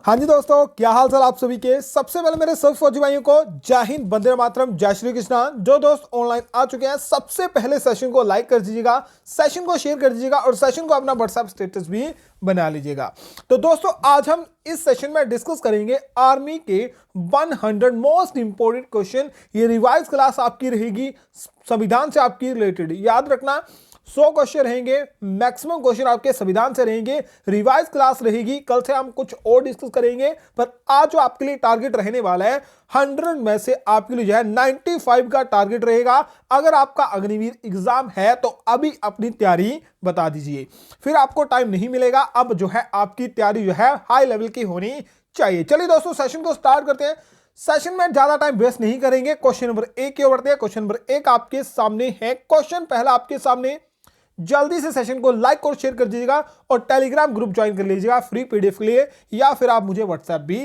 हाँ जी दोस्तों, क्या हाल चाल आप सभी के। सबसे पहले मेरे सभी फौजी भाइयों को जय हिंद, वंदे मातरम, जय श्री कृष्णा। जो दोस्त ऑनलाइन आ चुके हैं सबसे पहले सेशन को लाइक कर दीजिएगा, सेशन को शेयर कर दीजिएगा और सेशन को अपना व्हाट्सएप स्टेटस भी बना लीजिएगा। तो दोस्तों आज हम इस सेशन में डिस्कस करेंगे आर्मी के 100 मोस्ट इंपोर्टेंट क्वेश्चन। ये रिवाइज क्लास आपकी रहेगी, संविधान से आपकी रिलेटेड। याद रखना 100 क्वेश्चन रहेंगे, मैक्सिमम क्वेश्चन आपके संविधान से रहेंगे। रिवाइज क्लास रहेगी, कल से हम कुछ और डिस्कस करेंगे, पर आज जो आपके लिए टारगेट रहने वाला है 100 में से आपके लिए जो है 95 का टारगेट रहेगा। अगर आपका अग्निवीर एग्जाम है तो अभी अपनी तैयारी बता दीजिए, फिर आपको टाइम नहीं मिलेगा। अब जो है आपकी तैयारी जो है हाई लेवल की होनी चाहिए। चलिए दोस्तों सेशन को स्टार्ट करते हैं। सेशन में ज्यादा टाइम वेस्ट नहीं करेंगे, क्वेश्चन नंबर 1 की ओर बढ़ते हैं। क्वेश्चन नंबर 1 आपके सामने है। क्वेश्चन पहला आपके सामने, जल्दी से सेशन को लाइक और शेयर कर दीजिएगा और टेलीग्राम ग्रुप ज्वाइन कर लीजिएगा फ्री पीडीएफ के लिए, या फिर आप मुझे व्हाट्सएप भी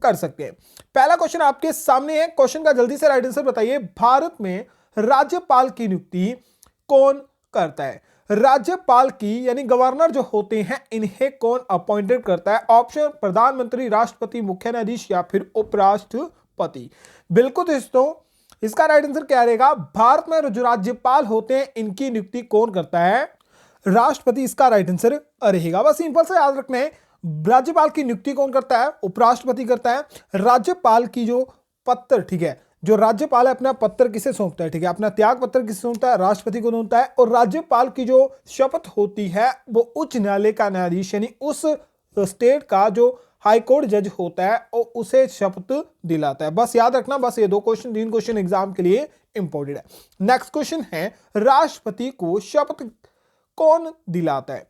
कर सकते हैं। पहला क्वेश्चन आपके सामने है, क्वेश्चन का जल्दी से राइट आंसर बताइए। भारत में राज्यपाल की नियुक्ति कौन करता है? राज्यपाल की यानी गवर्नर जो होते हैं इन्हें कौन अपॉइंटेड करता है? ऑप्शन प्रधानमंत्री, राष्ट्रपति, मुख्य न्यायाधीश या फिर उपराष्ट्रपति। बिल्कुल दोस्तों इसका राइट आंसर क्या रहेगा? भारत में जो राज्यपाल होते हैं इनकी नियुक्ति कौन करता है? राष्ट्रपति इसका राइट आंसर रहेगा। बस सिंपल से याद रखना है, राज्यपाल की नियुक्ति कौन करता है? उपराष्ट्रपति करता है। राज्यपाल की जो पत्र, ठीक है, जो राज्यपाल है अपना पत्र किसे सौंपता है? ठीक है, अपना त्याग पत्र किसे सौंपता है? राष्ट्रपति को सौंपता है। और राज्यपाल की जो शपथ होती है वो उच्च न्यायालय का न्यायाधीश यानी उस स्टेट का जो हाई कोर्ट जज होता है और उसे शपथ दिलाता है। बस याद रखना, बस ये 3 क्वेश्चन एग्जाम के लिए इंपॉर्टेंट है। नेक्स्ट क्वेश्चन है, राष्ट्रपति को शपथ कौन दिलाता है?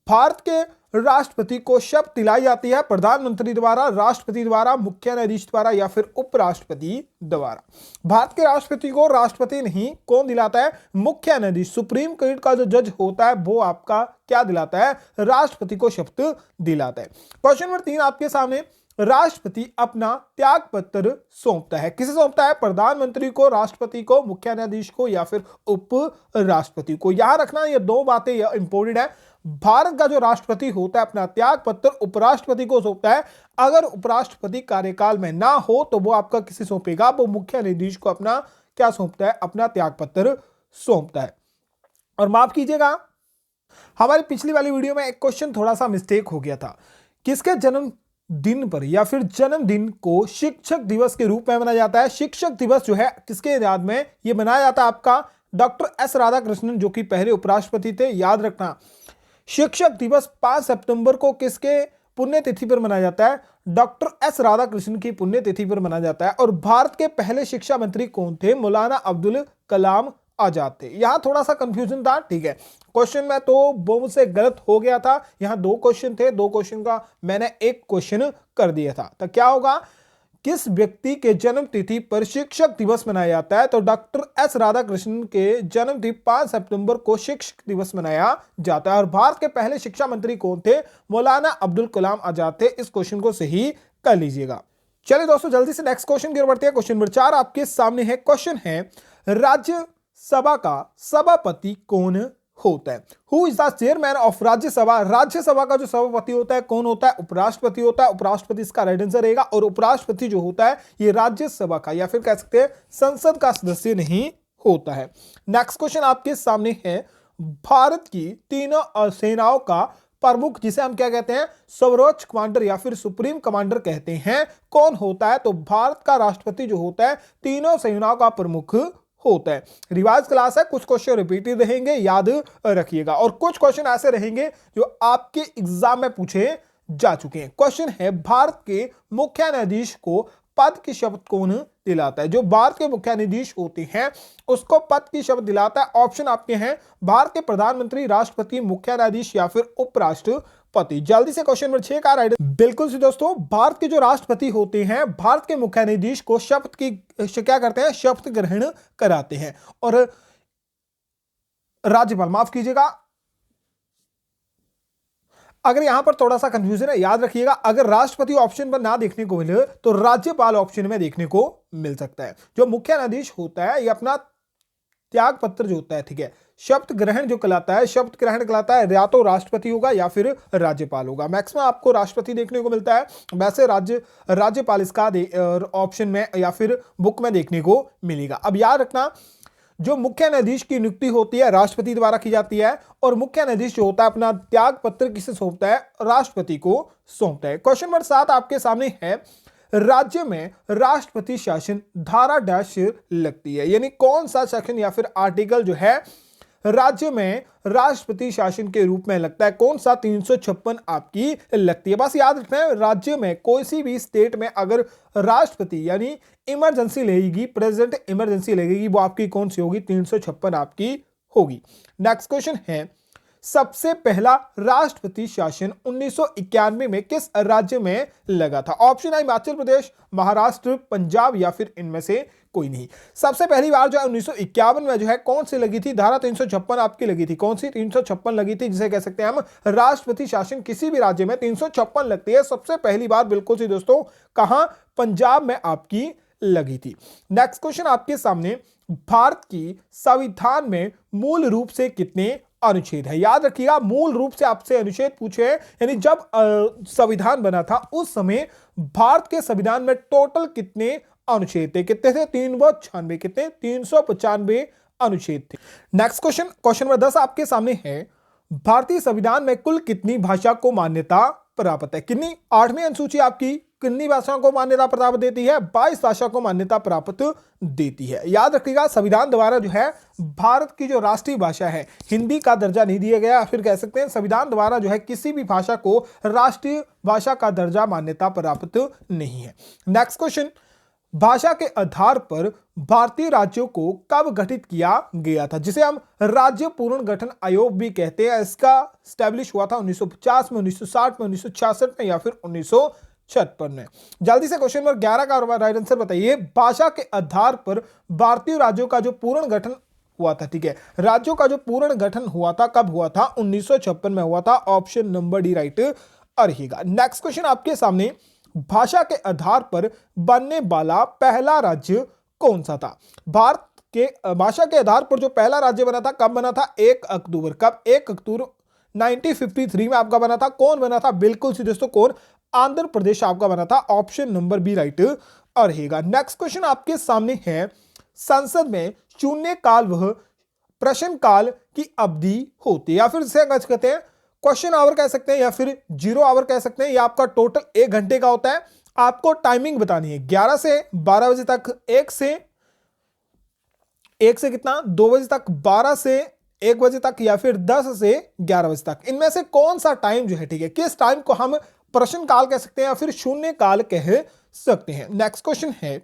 भारत के राष्ट्रपति को शपथ दिलाई जाती है प्रधानमंत्री द्वारा, राष्ट्रपति द्वारा, मुख्य न्यायाधीश द्वारा या फिर उपराष्ट्रपति द्वारा। भारत के राष्ट्रपति को राष्ट्रपति नहीं, कौन दिलाता है? मुख्य न्यायाधीश, सुप्रीम कोर्ट का जो जज होता है वो आपका क्या दिलाता है? राष्ट्रपति को शपथ दिलाता है। क्वेश्चन नंबर 3 आपके सामने, राष्ट्रपति अपना त्याग पत्र सौंपता है, किसे सौंपता है? प्रधानमंत्री को, राष्ट्रपति को, मुख्य न्यायाधीश को या फिर उपराष्ट्रपति को। यहां रखना ये 2 बातें इंपॉर्टेंट है। भारत का जो राष्ट्रपति होता है अपना त्याग पत्र उपराष्ट्रपति को सौंपता है। अगर उपराष्ट्रपति कार्यकाल में ना हो तो वो आपका किसे सौंपेगा? वो मुख्य न्यायाधीश को अपना क्या सौंपता है? अपना त्याग पत्र सौंपता है। और माफ कीजिएगा, हमारी पिछली वाली वीडियो में एक क्वेश्चन थोड़ा सा मिस्टेक हो गया था। किसके जन्म दिन पर या फिर जन्मदिन को शिक्षक दिवस के रूप में मनाया जाता है? शिक्षक दिवस जो है किसके याद में ये मनाया जाता है? आपका डॉक्टर एस राधाकृष्णन, जो कि पहले उपराष्ट्रपति थे। याद रखना शिक्षक दिवस 5 सितंबर को किसके पुण्यतिथि पर मनाया जाता है? डॉक्टर एस राधाकृष्णन की पुण्यतिथि पर मनाया जाता है। और भारत के पहले शिक्षा मंत्री कौन थे? मौलाना अब्दुल कलाम आजाद थे। यहां थोड़ा सा कंफ्यूजन था, ठीक है, क्वेश्चन में तो वो मुझसे गलत हो गया था। यहां 2 क्वेश्चन थे, 2 क्वेश्चन का मैंने 1 क्वेश्चन कर दिया था। तो क्या होगा? किस व्यक्ति के जन्म तिथि पर शिक्षक दिवस मनाया जाता है? तो डॉक्टर एस राधाकृष्णन के जन्म तिथि 5 सितंबर को शिक्षक दिवस मनाया जाता है। और भारत के पहले शिक्षा मंत्री कौन थे? मौलाना अब्दुल कलाम आजाद थे। इस क्वेश्चन को सही कर लीजिएगा। चलिए दोस्तों जल्दी से नेक्स्ट क्वेश्चन की ओर बढ़ते हैं। क्वेश्चन नंबर 4 आपके सामने है। क्वेश्चन है, राज्यसभा का सभापति कौन होता है? Who is the chairman of Rajya Sabha? Rajya Sabha का जो सभापति होता है कौन होता है? उपराष्ट्रपति होता है। उपराष्ट्रपति इसका राइट आंसर रहेगा। और उपराष्ट्रपति जो होता है ये राज्यसभा का या फिर कह सकते हैं संसद का सदस्य नहीं होता है। नेक्स्ट क्वेश्चन आपके सामने है, भारत की तीनों सेनाओं का प्रमुख, जिसे हम क्या कहते हैं? सर्वोच्च कमांडर या फिर सुप्रीम कमांडर कहते हैं, कौन होता है? तो भारत का राष्ट्रपति जो होता है तीनों सेनाओं का प्रमुख होता है। रिवाइज क्लास है, कुछ क्वेश्चन रिपीटेड रहेंगे, याद रखिएगा। और कुछ क्वेश्चन ऐसे रहेंगे जो आपके एग्जाम में पूछे जा चुके हैं। क्वेश्चन है, भारत के मुख्य न्यायाधीश को पद की शपथ कौन दिलाता है? जो भारत के मुख्य न्यायाधीश होते हैं उसको पद की शपथ दिलाता है। ऑप्शन आपके हैं, भारत के प्रधानमंत्री, राष्ट्रपति, मुख्य न्यायाधीश या फिर उपराष्ट्रपति। जल्दी से क्वेश्चन नंबर 6 का राइट बिल्कुल से दोस्तों, भारत के जो राष्ट्रपति होते हैं भारत के मुख्य न्यायाधीश को शपथ की क्या करते हैं? शपथ ग्रहण कराते हैं। और राज्यपाल, माफ कीजिएगा अगर यहां पर थोड़ा सा कंफ्यूजन है, याद रखिएगा अगर राष्ट्रपति ऑप्शन पर ना देखने को मिले तो राज्यपाल ऑप्शन में देखने को मिल सकता है। जो मुख्य न्यायाधीश होता है ये अपना त्याग पत्र जो होता है, ठीक है, शपथ ग्रहण जो कहलाता है, शपथ ग्रहण कहलाता है या तो राष्ट्रपति होगा या फिर राज्यपाल होगा। मैक्सिमम आपको राष्ट्रपति देखने को मिलता है, वैसे राज्यपाल इसका ऑप्शन में या फिर बुक में देखने को मिलेगा। अब याद रखना, जो मुख्य न्यायाधीश की नियुक्ति होती है राष्ट्रपति द्वारा की जाती है, और मुख्य न्यायाधीश जो होता है अपना त्याग पत्र किसे सौंपता है, राष्ट्रपति को सौंपता है। क्वेश्चन नंबर 7 आपके सामने है, राज्य में राष्ट्रपति शासन धारा डैश लगती है, यानी कौन सा सेक्शन या फिर आर्टिकल जो है राज्य में राष्ट्रपति शासन के रूप में लगता है, कौन सा 356 आपकी लगती है। बस याद रखना है, राज्य में कोई सी भी स्टेट में अगर राष्ट्रपति यानी इमरजेंसी लगेगी, प्रेसिडेंट इमरजेंसी लगेगी, वो आपकी कौन सी होगी, 356 आपकी होगी। नेक्स्ट क्वेश्चन है, सबसे पहला राष्ट्रपति शासन 1991 में किस राज्य में लगा था। ऑप्शन है हिमाचल प्रदेश, महाराष्ट्र, पंजाब या फिर इनमें से कोई नहीं। सबसे पहली बार जो है 1951 में जो है कौन सी लगी थी, धारा 356 आपकी लगी थी। कौन सी 356 लगी थी, जिसे कह सकते हैं हम राष्ट्रपति शासन किसी भी राज्य में 356 लगती है सबसे पहली बार, बिल्कुल सी दोस्तों, कहां, पंजाब में आपकी लगी थी। नेक्स्ट क्वेश्चन आपके सामने, भारत की संविधान में मूल रूप से कितने अनुच्छेद है। याद रखिएगा, मूल रूप से आपसे अनुच्छेद पूछे, यानी जब संविधान बना था उस समय भारत के संविधान में टोटल कितने अनुच्छेद थे, कितने थे, 396, कितने, 395 अनुच्छेद थे। नेक्स्ट क्वेश्चन, क्वेश्चन नंबर 10 आपके सामने है, भारतीय संविधान में कुल कितनी भाषा को मान्यता प्राप्त है। कितनी, 8वीं अनुसूची आपकी कितनी भाषाओं को मान्यता प्राप्त देती है, 22 भाषा को मान्यता प्राप्त देती है। याद रखिएगा, संविधान द्वारा जो है भारत की जो राष्ट्रीय भाषा है हिंदी का दर्जा नहीं दिया गया, फिर कह सकते हैं संविधान द्वारा जो है किसी भी भाषा को राष्ट्रीय भाषा का दर्जा मान्यता प्राप्त नहीं है। नेक्स्ट क्वेश्चन, भाषा के आधार पर भारतीय राज्यों को कब गठित किया गया था, जिसे हम राज्य पुनर्गठन आयोग भी कहते हैं। इसका स्टैब्लिश हुआ था 1950 में, 1960 में, 1966 में या फिर 1956 में। जल्दी से क्वेश्चन नंबर 11 का राइट आंसर बताइए। भाषा के आधार पर भारतीय राज्यों का जो पूर्ण गठन हुआ था, ठीक है, राज्यों का जो पूर्ण गठन हुआ था कब हुआ था, 1956 में हुआ था। ऑप्शन नंबर डी राइट रहेगा। नेक्स्ट क्वेश्चन आपके सामने, भाषा के आधार पर बनने वाला पहला राज्य कौन सा था। भारत के भाषा के आधार पर जो पहला राज्य बना था, कब बना था, 1 अक्टूबर, कब, 1 अक्टूबर 1953 में आपका बना था। कौन बना था, बिल्कुल सी दोस्तों, कौन, आंध्र प्रदेश आपका बना था। ऑप्शन नंबर बी राइट रहेगा। नेक्स्ट क्वेश्चन आपके सामने है, संसद में शून्यकाल वह प्रश्नकाल की अवधि होती है, या फिर इसे कहते हैं क्वेश्चन आवर कह सकते हैं, या फिर 0 आवर कह सकते हैं। यह आपका टोटल 1 घंटे का होता है। आपको टाइमिंग बतानी है, 11 से 12 बजे तक, 1 से कितना, 2 बजे तक, 12 से 1 बजे तक, या फिर 10 से 11 बजे तक। इनमें से कौन सा टाइम जो है, ठीक है, किस टाइम को हम प्रश्नकाल कह सकते हैं या फिर शून्य काल कह सकते हैं। नेक्स्ट क्वेश्चन है,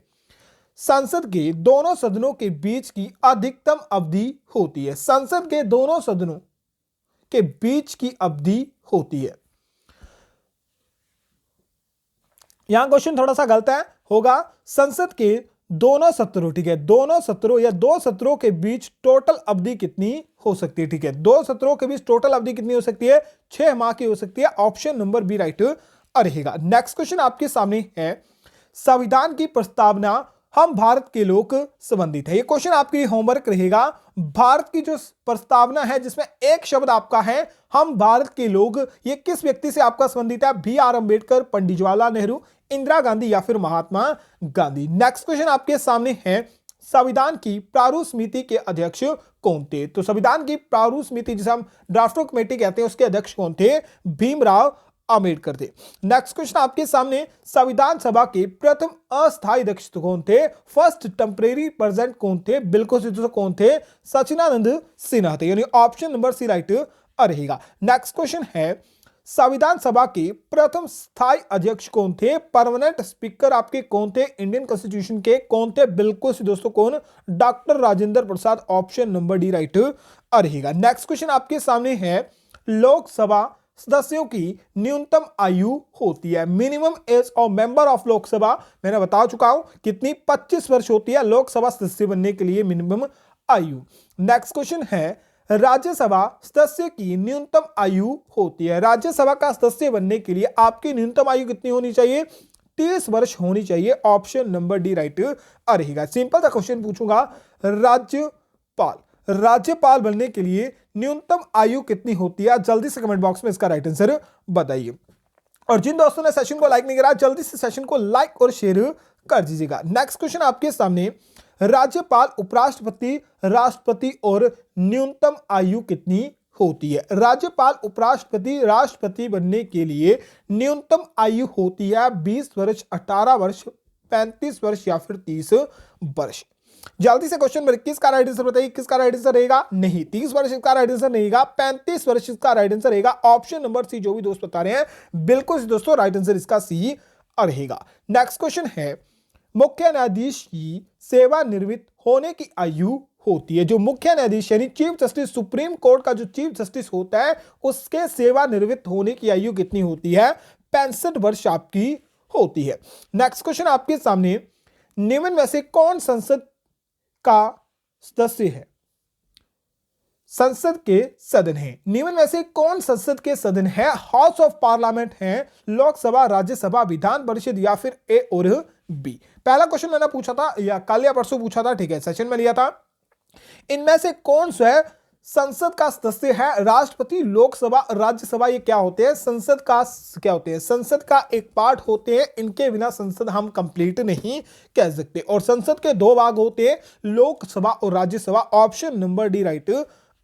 संसद के दोनों सदनों के बीच की अधिकतम अवधि होती है। संसद के दोनों सदनों के बीच की अवधि होती है। यहां क्वेश्चन थोड़ा सा गलत है, होगा संसद के दोनों सत्रों, ठीक है, दोनों सत्रों या 2 सत्रों के बीच टोटल अवधि कितनी हो सकती है, ठीक है, 2 सत्रों के बीच टोटल अवधि कितनी हो सकती है, 6 माह की हो सकती है। ऑप्शन नंबर बी राइट रहेगा। नेक्स्ट क्वेश्चन आपके सामने है, संविधान की प्रस्तावना हम भारत के लोग संबंधित है। ये क्वेश्चन आपके होमवर्क रहेगा। भारत की जो प्रस्तावना है जिसमें एक शब्द आपका है हम भारत के लोग, ये किस व्यक्ति से आपका संबंधित है, बी.आर. अम्बेडकर, पंडित जवाहरलाल नेहरू, इंदिरा गांधी या फिर महात्मा गांधी। नेक्स्ट क्वेश्चन आपके सामने है, संविधान की प्रारूप समिति के अध्यक्ष कौन थे। तो संविधान की प्रारूप समिति जिसे हम ड्राफ्टिंग कमेटी कहते हैं, उसके अध्यक्ष कौन थे, भीमराव अम्बेडकर थे। नेक्स्ट क्वेश्चन आपके सामने, संविधान सभा के प्रथम अस्थायी अध्यक्ष कौन थे, फर्स्ट टेम्परेरी प्रेसिडेंट कौन थे, बिल्कुल सीधे कौन थे, सचिदानंद सिन्हा थे, यानी ऑप्शन नंबर सी राइट रहेगा। नेक्स्ट क्वेश्चन है, संविधान सभा के प्रथम स्थायी अध्यक्ष कौन थे, परमानेंट स्पीकर आपके कौन थे, इंडियन कॉन्स्टिट्यूशन के कौन थे, बिल्कुल सी दोस्तों कौन, doctor Rajendra Prasad. Option number D right रहेगा। नेक्स्ट क्वेश्चन आपके सामने है, लोकसभा सदस्यों की न्यूनतम आयु होती है, minimum age of member of Lok Sabha, मैंने बता चुका हूं कितनी, 25 वर्ष होती है लोकसभा सदस्य बनने के लिए मिनिमम आयु। नेक्स्ट क्वेश्चन है, राज्यसभा सदस्य की न्यूनतम आयु होती है, राज्यसभा का सदस्य बनने के लिए आपकी न्यूनतम आयु कितनी होनी चाहिए, 30 वर्ष होनी चाहिए। ऑप्शन नंबर डी राइट रहेगा। सिंपल सा क्वेश्चन पूछूंगा, राज्य राज्यपाल बनने के लिए न्यूनतम आयु कितनी होती है? जल्दी से कमेंट बॉक्स में इसका राइट आंसर बताइए। और जिन दोस्तों ने सेशन को लाइक नहीं करा, जल्दी से सेशन को लाइक और शेयर कर दीजिएगा। नेक्स्ट क्वेश्चन आपके सामने, राज्यपाल, उपराष्ट्रपति, राष्ट्रपति और न्यूनतम आयु कितनी होती है? राज्यपाल, उपराष्ट्रपति, राष्ट्रपति बनने के लिए न्यूनतम आयु होती है 20 वर्ष, 18 वर्ष, 35 वर्ष या फिर 30 वर्ष। जल्दी से क्वेश्चन नंबर 21 का राइट आंसर बताइए। किसका राइट आंसर रहेगा? नहीं, 30 वर्ष इसका राइट आंसर नहीं रहेगा, 35 वर्ष इसका राइट आंसर रहेगा। ऑप्शन नंबर सी जो भी दोस्त बता रहे हैं, बिल्कुल दोस्तों राइट आंसर इसका सी रहेगा। नेक्स्ट क्वेश्चन है, मुख्य न्यायाधीश की सेवानिवृत्त होने की आयु होती है, जो मुख्य न्यायाधीश यानी चीफ जस्टिस, सुप्रीम कोर्ट का जो चीफ जस्टिस होता है, उसके सेवानिवृत्त होने की आयु कितनी होती है? 65 वर्ष आपकी होती है। नेक्स्ट क्वेश्चन आपके सामने, निम्न में से कौन संसद का सदस्य है? संसद के सदन है। निम्न में से कौन संसद के सदन है? हाउस ऑफ पार्लियामेंट है, लोकसभा, राज्यसभा, विधान परिषद या फिर ए और बी। पहला क्वेश्चन मैंने पूछा था या कल या परसों पूछा था, ठीक है, सेशन में लिया था। इनमें से कौन सा संसद का सदस्य है? राष्ट्रपति, लोकसभा, राज्यसभा, ये क्या होते हैं? संसद का क्या होते हैं? संसद का एक पार्ट होते हैं, इनके बिना संसद हम कंप्लीट नहीं कह सकते। और संसद के दो भाग होते हैं, लोकसभा और Rajya Sabha. Option number D right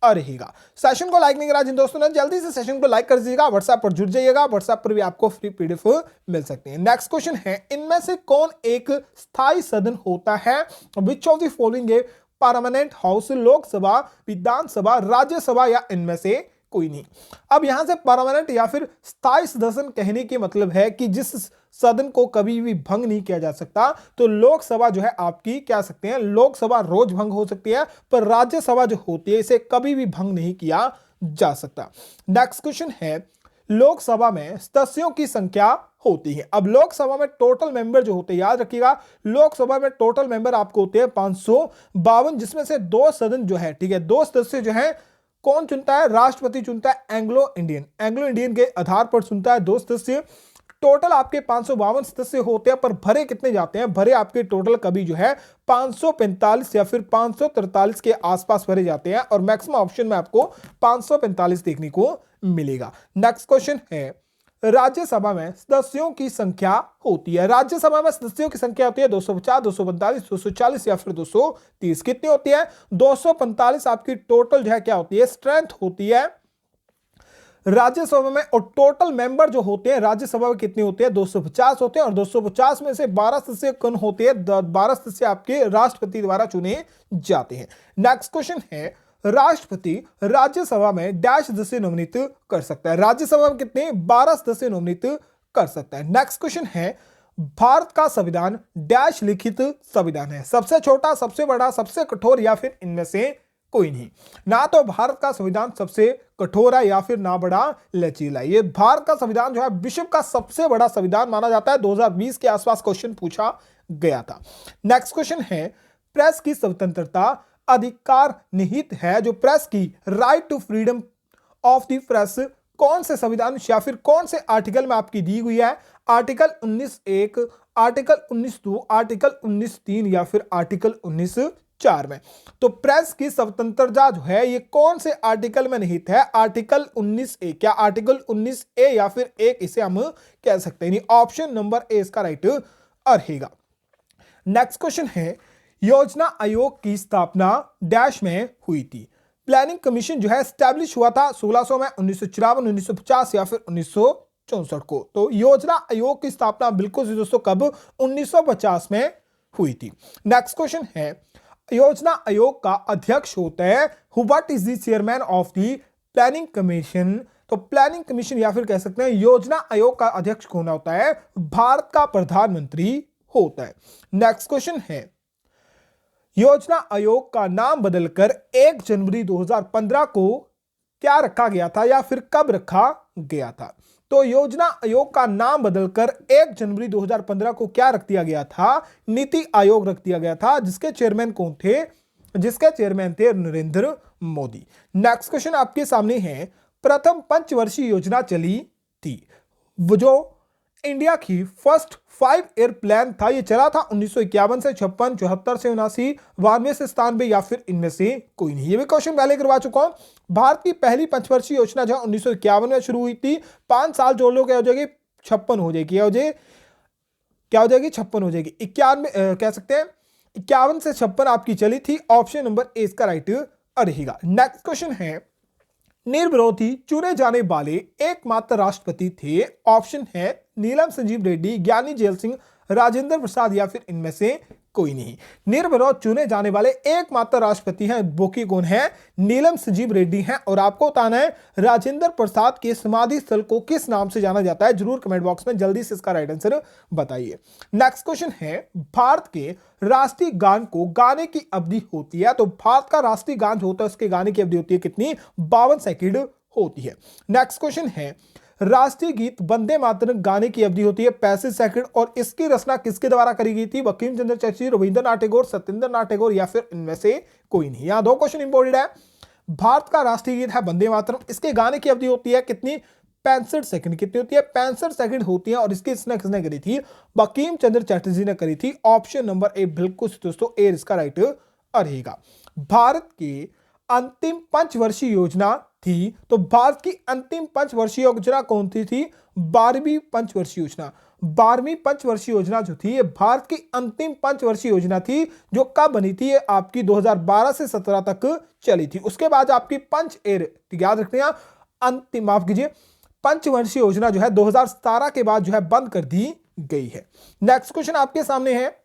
रहेगा। सेशन को लाइक नहीं करा जिन दोस्तों ने, जल्दी से सेशन को लाइक कर दीजिएगा। व्हाट्सएप पर जुड़ जाइएगा, व्हाट्सएप पर भी आपको फ्री पीडीएफ मिल सकते हैं। नेक्स्ट क्वेश्चन है, इनमें से कौन एक स्थायी सदन होता है? Which of the following a permanent house? Lok Sabha, Vidhan Sabha, Rajya Sabha या इनमें से कोई नहीं। अब यहां से परमानेंट या फिर स्थायी सदन कहने के मतलब है कि जिस सदन को कभी भी भंग नहीं किया जा सकता। तो लोकसभा जो है आपकी क्या सकते हैं, लोकसभा रोज भंग हो सकती है, पर राज्यसभा जो होती है इसे कभी भी भंग नहीं किया जा सकता। नेक्स्ट क्वेश्चन है, लोकसभा में सदस्यों की संख्या होती है। अब लोकसभा में टोटल मेंबर जो होते हैं, याद रखिएगा, लोकसभा में टोटल मेंबर आपको होते हैं 552, जिसमें से दो सदन जो है, ठीक है, दो सदस्य जो है कौन चुनता है? राष्ट्रपति चुनता है। एंग्लो इंडियन के आधार पर चुनता है दो सदस्य। टोटल आपके 552 सदस्य होते हैं, पर भरे कितने जाते हैं? भरे आपके टोटल कभी जो है 545 या फिर 543 के आसपास भरे जाते हैं, और मैक्सिमम ऑप्शन में आपको 545 देखने को मिलेगा। नेक्स्ट क्वेश्चन है, राज्यसभा में सदस्यों की संख्या होती है। राज्यसभा में सदस्यों की संख्या होती है 250, 245, 240 या फिर 230। कितनी होती है? 245 आपकी टोटल जो है क्या होती है? स्ट्रेंथ होती है राज्यसभा में। और टोटल मेंबर जो होते हैं राज्यसभा में कितने होते हैं? 250 होते हैं, और 250 में से 12 सदस्य कौन होते हैं? 12 सदस्य आपके राष्ट्रपति द्वारा चुने जाते हैं। नेक्स्ट क्वेश्चन है, राष्ट्रपति राज्यसभा में डैश सदस्य नोमिनेट कर सकता है। राज्यसभा में कितने? 12 सदस्य नोमिनेट कर सकता है। नेक्स्ट क्वेश्चन है, भारत का संविधान डैश लिखित संविधान है। सबसे छोटा, सबसे बड़ा, सबसे कठोर या फिर इनमें से कोई नहीं। ना तो भारत का संविधान सबसे कठोर है या फिर ना बड़ा लचीला। ये भारत का संविधान जो है विश्व का सबसे बड़ा संविधान माना जाता है। 2020 के आसपास क्वेश्चन पूछा गया था। नेक्स्ट क्वेश्चन है, प्रेस की स्वतंत्रता अधिकार निहित है, जो प्रेस की right to freedom of the press कौन से संविधान या फिर कौन से आर्टिकल में आपकी दी हुई है? आर्टिकल 19(1), आर्टिकल 19(2), आर्टिकल 19(3) या फिर आर्टिकल 19(4) में। तो प्रेस की स्वतंत्रता जो है ये कौन से आर्टिकल में निहित है? Article 19(a). क्या आर्टिकल 19(a) या फिर 1 इसे हम कह सकते हैं? ऑप्शन नंबर ए इसका राइट रहेगा। नेक्स्ट क्वेश्चन है, योजना आयोग की स्थापना डैश में हुई थी। प्लानिंग कमीशन जो है स्टैब्लिश हुआ था 1600 में, 1954, 1950 या फिर 1964 को। तो योजना आयोग की स्थापना बिल्कुल दोस्तों कब? 1950 में हुई थी। नेक्स्ट क्वेश्चन है, योजना आयोग का अध्यक्ष होता है what is the chairman of the planning commission? तो प्लानिंग कमीशन या फिर कह सकते हैं योजना आयोग का अध्यक्ष कौन होता है? भारत का प्रधानमंत्री होता है। नेक्स्ट क्वेश्चन है, योजना आयोग का नाम बदलकर 1 जनवरी 2015 को क्या रखा गया था या फिर कब रखा गया था? तो योजना आयोग का नाम बदलकर 1 जनवरी 2015 को क्या रख दिया गया था? नीति आयोग रख दिया गया था, जिसके चेयरमैन कौन थे? जिसके चेयरमैन थे नरेंद्र मोदी। नेक्स्ट क्वेश्चन आपके सामने है, प्रथम पंचवर्षीय योजना चली थी, वो जो इंडिया की फर्स्ट 5 एयरप्लेन था? ये चला था 1951 से 56, 74 से 79, 92 से 97 या फिर इनमें से कोई नहीं? ये भी क्वेश्चन पहले करवा चुका हूं। भारत की पहली पंचवर्षीय योजना जो 1951 में शुरू हुई थी, 5 साल जोड़ लो क्या हो जाएगी? 56 हो जाएगी। क्या हो जाएगी? 56 हो जाएगी। 91 कह सकते हैं 51 से 56 आपकी चली थी। ऑप्शन नंबर ए इसका राइट रहेगा। नेक्स्ट क्वेश्चन है, निर्विरोधी चुने जाने वाले एकमात्र राष्ट्रपति थे? ऑप्शन है नीलम संजीव रेड्डी, ज्ञानी जेल सिंह, राजेंद्र प्रसाद या फिर इनमें से कोई नहीं? निर्विरोध चुने जाने वाले एकमात्र राष्ट्रपति हैं वो की कौन है? नीलम संजीव रेड्डी हैं। और आपको बताना है राजेंद्र प्रसाद के समाधि स्थल को किस नाम से जाना जाता है? जरूर कमेंट बॉक्स में जल्दी से इसका राइट आंसर बताइए। नेक्स्ट क्वेश्चन है, भारत के राष्ट्रीय गान को गाने की अवधि होती है? तो भारत का राष्ट्रीय गान जो होता है उसके गाने की अवधि होती है कितनी? 52 सेकंड होती है। नेक्स्ट क्वेश्चन है, राष्ट्रीय गीत वंदे मातरम गाने की अवधि होती है 35 सेकंड और इसकी रचना किसके द्वारा करी गई थी? बंकिम चंद्र चटर्जी, रविंद्रनाथ टैगोर, सत्येंद्रनाथ टैगोर या फिर इनमें से कोई नहीं? यहां 2 क्वेश्चन इंपॉर्टेंट है। भारत का राष्ट्रीय गीत है वंदे मातरम, इसके गाने की अवधि होती है कितनी? 65 सेकंड। कितनी होती है? 65 सेकंड होती है। और इसकी रचना किसने करी थी? बंकिम चंद्र चटर्जी ने करी थी। ऑप्शन नंबर ए बिल्कुल दोस्तों ए इसका राइट रहेगा। भारत की अंतिम पंचवर्षीय योजना थी, तो भारत की अंतिम पंचवर्षीय योजना कौन सी थी? 12वीं पंचवर्षीय योजना। 12वीं पंचवर्षीय योजना जो थी ये भारत की अंतिम पंचवर्षीय योजना थी, जो कब बनी थी? ये आपकी 2012 से 17 तक चली थी। उसके बाद आपकी याद रखते हैं अंतिम, माफ कीजिए, पंचवर्षीय योजना जो है 2017 के बाद जो है बंद कर दी गई है। नेक्स्ट क्वेश्चन आपके सामने है,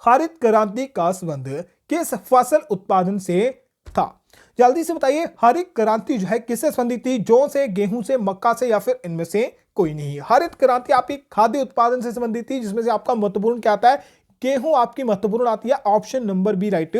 हरित क्रांति का संबंध किस फसल उत्पादन से था? जल्दी से बताइए, हरित क्रांति जो है किससे संबंधित थी? जौ से, गेहूं से, मक्का से या फिर इनमें से कोई नहीं? हरित क्रांति आपकी खाद्य उत्पादन से संबंधित थी, जिसमें से आपका महत्वपूर्ण क्या आता है? गेहूं आपकी महत्वपूर्ण आती है। ऑप्शन नंबर बी राइट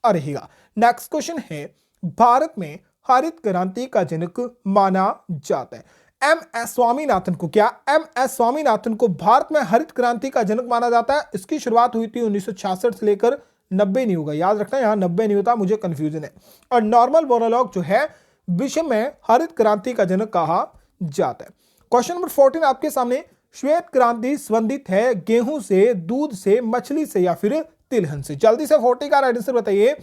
रहेगा। नेक्स्ट क्वेश्चन है, भारत में हरित क्रांति का जनक माना जाता है? एम.एस. स्वामीनाथन को, क्या एम.एस. स्वामीनाथन को भारत में हरित क्रांति का जनक माना जाता है? इसकी शुरुआत हुई थी 1966 से लेकर 90 नहीं होगा, याद रखना यहां 90 नहीं होता, मुझे कंफ्यूजन है। और नॉर्मल बोरालॉग जो है विश्व में हरित क्रांति का जनक कहा जाता है। क्वेश्चन नंबर 14 आपके सामने, श्वेत क्रांति संबंधित है गेहूं से, दूध से, मछली से या फिर तिलहन से? जल्दी से 40 का राइट आंसर बताइए।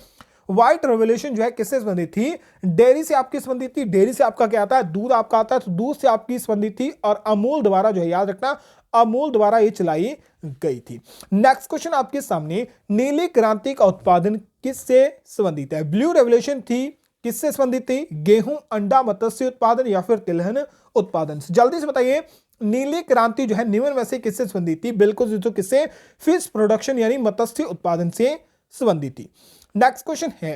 व्हाइट रेवोल्यूशन जो है किससे संबंधित थी? डेयरी से आपकी संबंधित थी। डेयरी से आपका क्या आता है? दूध आपका आता है, तो दूध से आपकी संबंधित थी। और अमूल द्वारा जो है, याद रखना, अमूल द्वारा ये चलाई गई थी। नेक्स्ट क्वेश्चन आपके सामने, नीली क्रांति का उत्पादन किससे संबंधित है? ब्लू रेवोल्यूशन थी, किससे संबंधित थी? गेहूं, अंडा, मत्स्य उत्पादन या फिर तिलहन उत्पादन से? जल्दी से बताइए, नीली क्रांति जो है निम्न में से किससे संबंधित थी? बिल्कुल दोस्तों किससे? फिश प्रोडक्शन यानी मत्स्य उत्पादन से संबंधित थी। नेक्स्ट क्वेश्चन है,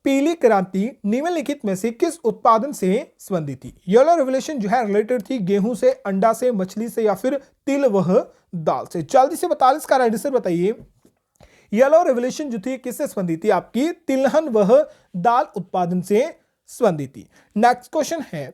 पीली क्रांति निम्नलिखित में से किस उत्पादन से संबंधित थी? येलो रेवोल्यूशन जो है रिलेटेड थी गेहूं से, अंडा से, मछली से या फिर तिल वह दाल से? जल्दी से 42 का राइट आंसर बताइए। येलो रेवोल्यूशन जो थी किससे संबंधित थी? आपकी तिलहन वह दाल उत्पादन से संबंधित थी। नेक्स्ट क्वेश्चन है,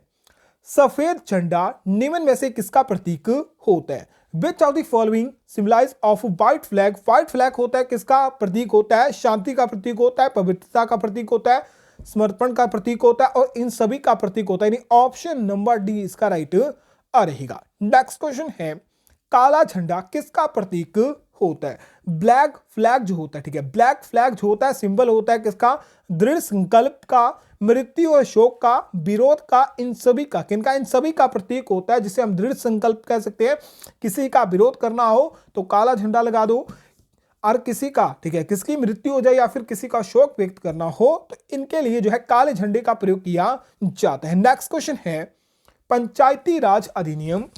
सफेद झंडा निम्न में से किसका प्रतीक होता है? Which of the following symbolize of white flag? White flag होता है किसका प्रतीक होता है? शांति का प्रतीक होता है, पवित्रता का प्रतीक होता है, समर्पण का प्रतीक होता है और इन सभी का प्रतीक होता है। यानी ऑप्शन नंबर डी इसका राइट रहेगा। नेक्स्ट क्वेश्चन है, काला झंडा किसका प्रतीक होता है? ब्लैक फ्लैग जो होता है, ठीक है, ब्लैक फ्लैग जो होता है सिंबल होता है किसका? दृढ़ संकल्प का, मृत्यु और शोक का, विरोध का, इन सभी का, किनका? इन सभी का प्रतीक होता है, जिसे हम दृढ़ संकल्प कह सकते हैं। किसी का विरोध करना हो तो काला झंडा लगा दो, और किसी का, ठीक है, किसकी मृत्यु हो जाए या फिर किसी का शोक व्यक्त करना हो तो इनके लिए जो है काले झंडे का प्रयोग किया जाता है। नेक्स्ट क्वेश्चन है, पंचायती राज अधिनियम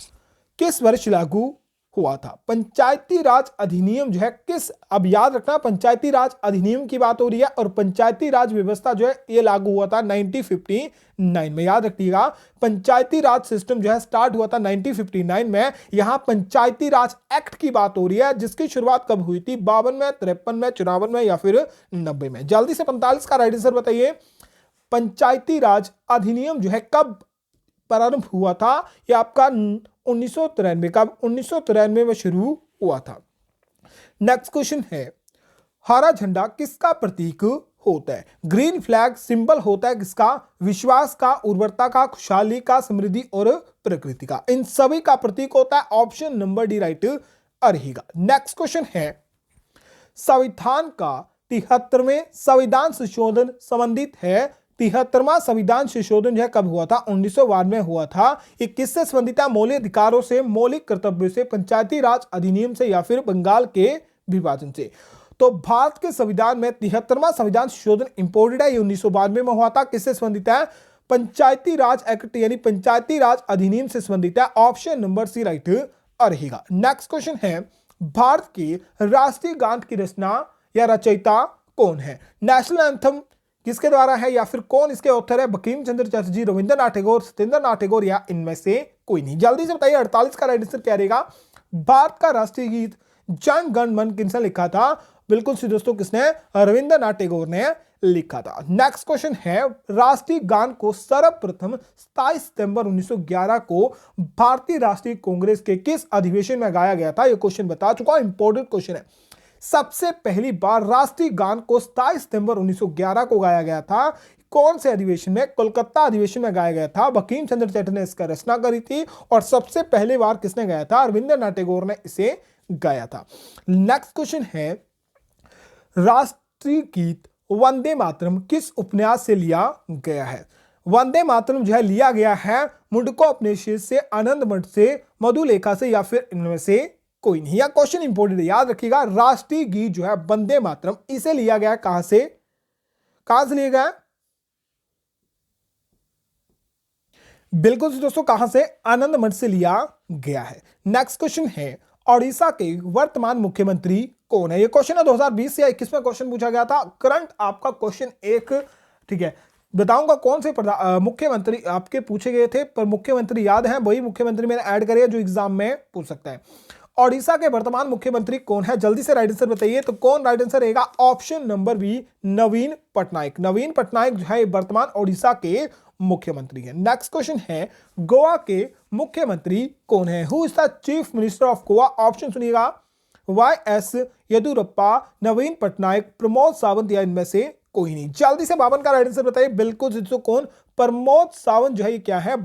किस वर्ष लागू हुआ था? पंचायती राज अधिनियम जो है किस, अब याद रखना पंचायती राज अधिनियम की बात हो रही है और पंचायती राज व्यवस्था जो है ये लागू हुआ था 1959 में। याद रखिएगा, पंचायती राज सिस्टम जो है स्टार्ट हुआ था 1959 में। यहां पंचायती राज एक्ट की बात हो रही है, जिसकी शुरुआत कब हुई थी? 52 में, 53 में, 54 में या फिर 90 में? जल्दी से 45 का राइट आंसर बताइए। पंचायती राज अधिनियम जो है कब प्रारंभ हुआ था? यह आपका 1993 का, 1993 में शुरू हुआ था। नेक्स्ट क्वेश्चन है, हरा झंडा किसका प्रतीक होता है। ग्रीन फ्लैग सिंबल होता है किसका? विश्वास का, उर्वरता का, खुशहाली का, समृद्धि और प्रकृति का। इन सभी का प्रतीक होता है ऑप्शन नंबर डी राइट रहेगा। नेक्स्ट क्वेश्चन है, संविधान का 73वें संविधान संशोधन संबंधित है। 73वां संविधान संशोधन जो है कब हुआ था? 1992 में हुआ था। ये किससे संबंधित है? मौलिक अधिकारों से, मौलिक कर्तव्यों से, पंचायती राज अधिनियम से या फिर बंगाल के विभाजन से। तो भारत के संविधान में 73वां संविधान संशोधन इंपोर्टेड है, ये 1992 में हुआ था। किससे संबंधित है? पंचायती राज एक्ट यानी पंचायती राज अधिनियम से संबंधित है। ऑप्शन नंबर सी राइट रहेगा। नेक्स्ट क्वेश्चन है, भारत के राष्ट्रीय गान की रचना या रचयिता कौन है? नेशनल एंथम किसके द्वारा है या फिर कौन इसके ऑथर है? बंकिम चंद्र चटर्जी, रविंद्रनाथ टैगोर, सत्येंद्रनाथ टैगोर या इनमें से कोई नहीं। जल्दी से बताइए 48 का राइट आंसर क्या रहेगा? भारत का राष्ट्रीय गीत जन गण मन किसने लिखा था? बिल्कुल सी दोस्तों, किसने? रविंद्रनाथ टैगोर ने लिखा था। नेक्स्ट क्वेश्चन है, राष्ट्रीय गान को सर्वप्रथम 27 सितंबर 1911 को भारतीय राष्ट्रीय कांग्रेस के किस अधिवेशन में गाया गया था? यह क्वेश्चन बता चुका हूं, इंपॉर्टेंट क्वेश्चन है। सबसे पहली बार राष्ट्रीय गान को 27 सितंबर 1911 को गाया गया था। कौन से अधिवेशन में? कोलकाता अधिवेशन में गाया गया था। बंकिम चंद्र चटर्जी ने इसका रचना करी थी और सबसे पहली बार किसने गाया था? रविंद्रनाथ टैगोर ने इसे गाया था। नेक्स्ट क्वेश्चन है, राष्ट्रीय गीत वंदे मातरम किस उपन्यास से लिया गया है? वंदे मातरम जो है लिया गया है मुंडको उपनिषद से, आनंद मठ से, मधुलेखा से या फिर इनमें से कोई नहीं। यह क्वेश्चन इंपोर्टेंट है, याद रखिएगा। राष्ट्रीय गीत जो है वंदे मातरम, इसे लिया गया कहां से? कहां से लिया गया? बिल्कुल दोस्तों, कहां से? आनंद मठ से लिया गया है। नेक्स्ट क्वेश्चन है, ओडिशा के वर्तमान मुख्यमंत्री कौन है? ये क्वेश्चन है 2020 या 21 में क्वेश्चन पूछा गया था। करंट आपका क्वेश्चन एक, ठीक है, बताऊंगा कौन से मुख्यमंत्री आपके पूछे गए थे, पर मुख्यमंत्री याद है, वही मुख्यमंत्री मैंने ऐड करे जो एग्जाम में पूछ सकता है। ओडिशा के वर्तमान मुख्यमंत्री कौन है? जल्दी से राइट आंसर बताइए। तो कौन राइट आंसर रहेगा? ऑप्शन नंबर बी, नवीन पटनायक। नवीन पटनायक जो है वर्तमान ओडिशा के मुख्यमंत्री है। नेक्स्ट क्वेश्चन है, गोवा के मुख्यमंत्री कौन है? Who is the chief minister of Goa? Option सुनिएगा, YS येदियुरप्पा, नवीन पटनायक, प्रमोद सावंत या इनमें से कोई नहीं। जल्दी से 52 का राइट आंसर बताइए। बिल्कुल कौन? प्रमोद सावंत जो है, ये क्या है?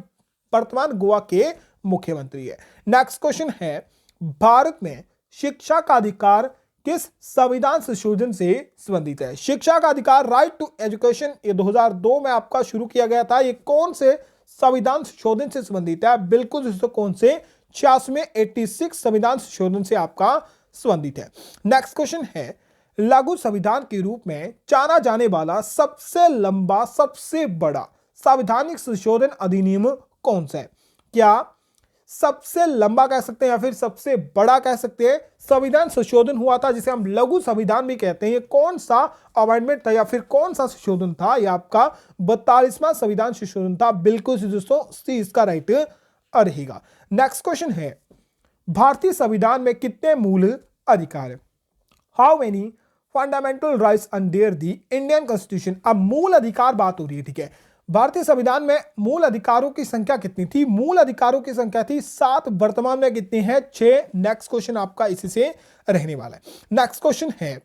वर्तमान गोवा के मुख्यमंत्री है। नेक्स्ट क्वेश्चन है, भारत में शिक्षा का अधिकार किस संविधान संशोधन से संबंधित है? शिक्षा का अधिकार, राइट टू एजुकेशन, ये 2002 में आपका शुरू किया गया था। ये कौन से संविधान संशोधन से संबंधित है? बिल्कुल कौन से? 86 संविधान संशोधन से आपका संबंधित है। नेक्स्ट क्वेश्चन है, लघु संविधान के रूप में जाना जाने वाला सबसे लंबा, सबसे बड़ा संवैधानिक संशोधन अधिनियम कौन सा है? क्या सबसे लंबा कह सकते हैं या फिर सबसे बड़ा कह सकते हैं? संविधान संशोधन हुआ था जिसे हम लघु संविधान भी कहते हैं। ये कौन सा अमेंडमेंट था या फिर कौन सा संशोधन था? यह आपका 42वां संविधान संशोधन था। बिल्कुल दोस्तों, सी इसका राइट रहेगा। नेक्स्ट क्वेश्चन है, भारतीय संविधान में कितने मूल अधिकार है? How many fundamental rights under the Indian constitution? अब मूल अधिकार बात हो रही है, ठीक है। भारतीय संविधान में मूल अधिकारों की संख्या कितनी थी? मूल अधिकारों की संख्या थी 7, वर्तमान में कितनी है? 6। नेक्स्ट क्वेश्चन आपका इसी से रहने वाला है। नेक्स्ट क्वेश्चन है,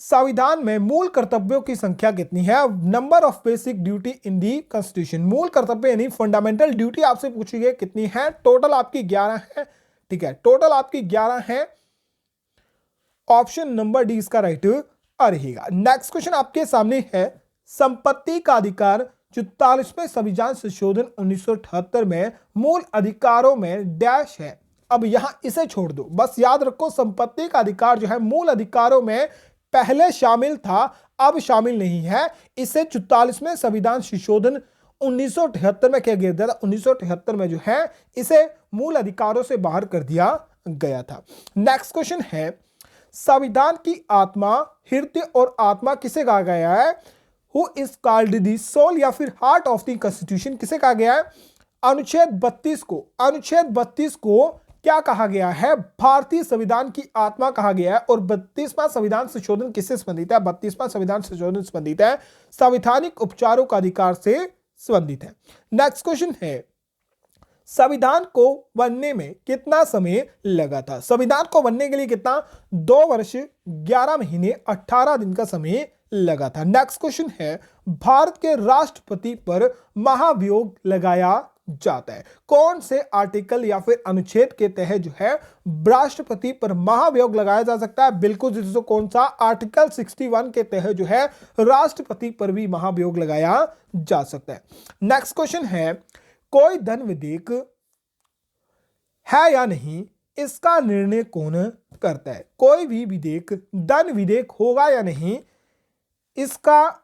संविधान में मूल कर्तव्यों की संख्या कितनी है? Number of basic duty in the constitution. मूल कर्तव्य यानी फंडामेंटल ड्यूटी आपसे पूछी गई, कितनी है? टोटल आपकी 11 है, ठीक है, टोटल आपकी 11 है। ऑप्शन नंबर डी इसका राइट रहेगा। नेक्स्ट क्वेश्चन आपके सामने है, संपत्ति का अधिकार 44वें संविधान संशोधन 1978 में मूल अधिकारों में डैश है। अब यहां इसे छोड़ दो, बस याद रखो संपत्ति का अधिकार जो है मूल अधिकारों में पहले शामिल था, अब शामिल नहीं है। इसे 44वें संविधान संशोधन 1978 में किया गया था। 1978 में जो है इसे मूल अधिकारों से बाहर कर दिया गया था। नेक्स्ट क्वेश्चन है, संविधान की आत्मा, हृदय और आत्मा किसे कहा गया है? Who is called the soul या फिर हार्ट ऑफ द कॉन्स्टिट्यूशन किसे कहा गया है? अनुच्छेद 32 को क्या कहा गया है? भारतीय संविधान की आत्मा कहा गया है। और 32वां संविधान संशोधन किससे संबंधित है? 32वां संविधान संशोधन संबंधित है संवैधानिक उपचारों का अधिकार से संबंधित है। नेक्स्ट क्वेश्चन है, संविधान को बनने में कितना समय लगा था? संविधान को बनने के लिए कितना? 2 वर्ष 11 महीने 18 दिन का समय लगा था। नेक्स्ट क्वेश्चन है, भारत के राष्ट्रपति पर महाभियोग लगाया जाता है। कौन से आर्टिकल या फिर अनुच्छेद के तहत जो है राष्ट्रपति पर महाभियोग लगाया जा सकता है? बिल्कुल दोस्तों, कौन सा? आर्टिकल 61 के तहत जो है राष्ट्रपति पर भी महाभियोग लगाया जा सकता है। नेक्स्ट क्वेश्चन है, कोई धन विधेयक है या नहीं, इसका निर्णय कौन करता है? कोई भी विधेयक धन विधेयक होगा या नहीं, इसका